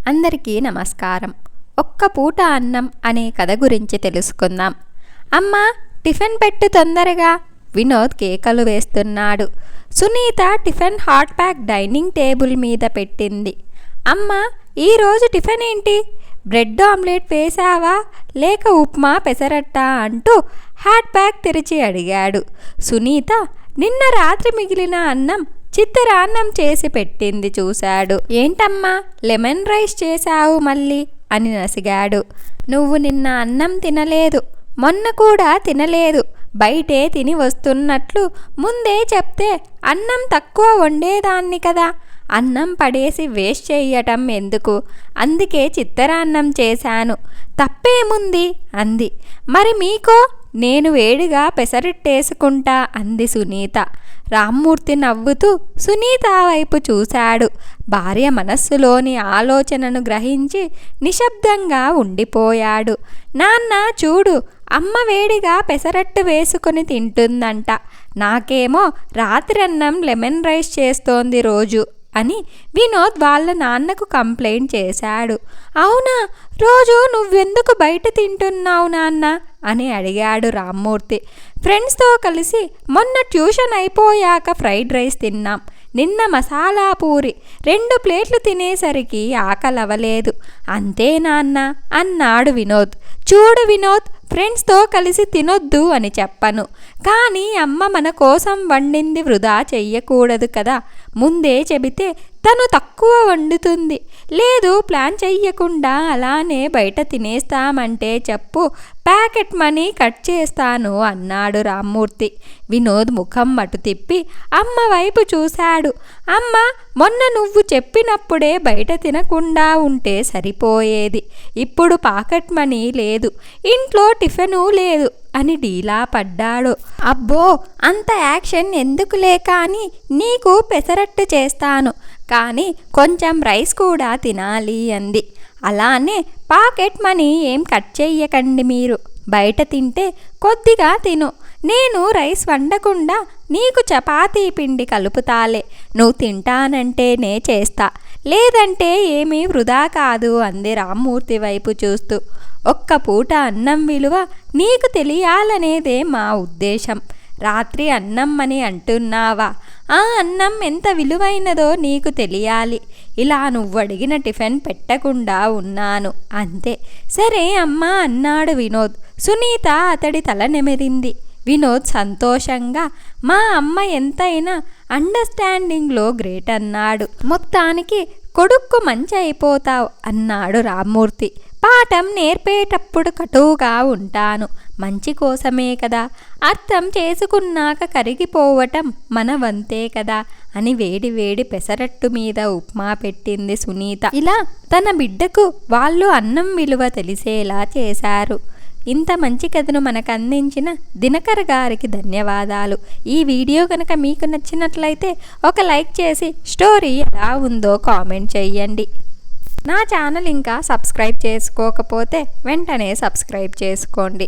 అందరికీ నమస్కారం. ఒక్క పూట అన్నం అనే కథ గురించి తెలుసుకుందాం. అమ్మా, టిఫిన్ పెట్టు తొందరగా. వినోద్ కేకలు వేస్తున్నాడు. Sunitha tiffin hot pack dining table మీద పెట్టింది. అమ్మా, ఈరోజు టిఫిన్ ఏంటి? బ్రెడ్ ఆమ్లెట్ వేసావా లేక ఉప్మా పెసరట్టా అంటూ హాట్ ప్యాక్ తెరిచి అడిగాడు. సునీత నిన్న రాత్రి మిగిలిన అన్నం చిత్తరాన్నం చేసి పెట్టింది చూశాడు. ఏంటమ్మా, లెమన్ రైస్ చేశావు మళ్ళీ అని నసిగాడు. నువ్వు నిన్న అన్నం తినలేదు, మొన్న కూడా తినలేదు, బయటే తిని వస్తున్నట్లు ముందే చెప్తే అన్నం తక్కువ వండేదాన్ని కదా. అన్నం పడేసి వేస్ట్ చెయ్యటం ఎందుకు? అందుకే చిత్తరాన్నం చేశాను. తప్పేముంది అంది. మరి మీకో? నేను వేడిగా పెసరట్టేసుకుంటా అంది సునీత. రామ్మూర్తి నవ్వుతూ సునీత వైపు చూశాడు. భార్య మనస్సులోని ఆలోచనను గ్రహించి నిశ్శబ్దంగా ఉండిపోయాడు. నాన్న చూడు, అమ్మ వేడిగా పెసరట్టు వేసుకొని తింటుందంట, నాకేమో రాత్రన్నం లెమన్ రైస్ చేస్తోంది రోజు అని వినోద్ వాళ్ళ నాన్నకు కంప్లైంట్ చేశాడు. అవునా, రోజు నువ్వెందుకు బయట తింటున్నావు నాన్న అని అడిగాడు రామ్మూర్తి. ఫ్రెండ్స్తో కలిసి మొన్న ట్యూషన్ అయిపోయాక ఫ్రైడ్ రైస్ తిన్నాం. నిన్న మసాలా పూరి 2 ప్లేట్లు తినేసరికి ఆకలవలేదు. అంతే నాన్న అన్నాడు వినోద్. చూడు వినోద్, ఫ్రెండ్స్తో కలిసి తినొద్దు అని చెప్పను, కానీ అమ్మ మన కోసం వండింది వృధా చెయ్యకూడదు కదా. ముందే చెబితే తను తక్కువ వండుతుంది. లేదు, ప్లాన్ చెయ్యకుండా అలానే బయట తినేస్తామంటే చెప్పు, ప్యాకెట్ మనీ కట్ చేస్తాను అన్నాడు రామ్మూర్తి. వినోద్ ముఖం అటు తిప్పి అమ్మ వైపు చూశాడు. అమ్మ, మొన్న నువ్వు చెప్పినప్పుడే బయట తినకుండా ఉంటే సరిపోయేది. ఇప్పుడు పాకెట్ మనీ లేదు, ఇంట్లో టిఫిను లేదు అని డీలా పడ్డాడు. అబ్బో, అంత యాక్షన్ ఎందుకులే, కానీ నీకు పెసరట్టు చేస్తాను, కానీ కొంచెం రైస్ కూడా తినాలి అంది. అలానే పాకెట్ మనీ ఏం కట్ చెయ్యకండి మీరు. బయట తింటే కొద్దిగా తిను, నేను రైస్ వండకుండా నీకు చపాతీ పిండి కలుపుతాలే. నువ్వు తింటానంటేనే చేస్తా, లేదంటే ఏమీ వృధా కాదు అంది రామ్మూర్తి వైపు చూస్తూ. ఒక్క పూట అన్నం విలువ నీకు తెలియాలనేదే మా ఉద్దేశం. రాత్రి అన్నం అని అంటున్నావా? ఆ అన్నం ఎంత విలువైనదో నీకు తెలియాలి. ఇలా నువ్వు అడిగిన టిఫిన్ పెట్టకుండా ఉన్నాను అంతే. సరే అమ్మా అన్నాడు వినోద్. సునీత అతడి తల నెమిరింది. వినోద్ సంతోషంగా మా అమ్మ ఎంతైనా అండర్స్టాండింగ్లో గ్రేట్ అన్నాడు. మొత్తానికి కొడుక్కు మంచి అయిపోతావు అన్నాడు రామ్మూర్తి. పాఠం నేర్పేటప్పుడు కటువుగా ఉంటాను, మంచి కోసమే కదా. అర్థం చేసుకున్నాక కరిగిపోవటం మన వంతే కదా అని వేడి వేడి పెసరట్టు మీద ఉప్మా పెట్టింది సునీత. ఇలా తన బిడ్డకు వాళ్ళు అన్నం విలువ తెలిసేలా చేశారు. ఇంత మంచి కథను మనకు అందించిన దినకర్ గారికి ధన్యవాదాలు. ఈ వీడియో కనుక మీకు నచ్చినట్లయితే ఒక లైక్ చేసి స్టోరీ ఎలా ఉందో కామెంట్ చేయండి. నా ఛానల్ ఇంకా సబ్స్క్రైబ్ చేసుకోకపోతే వెంటనే సబ్స్క్రైబ్ చేసుకోండి.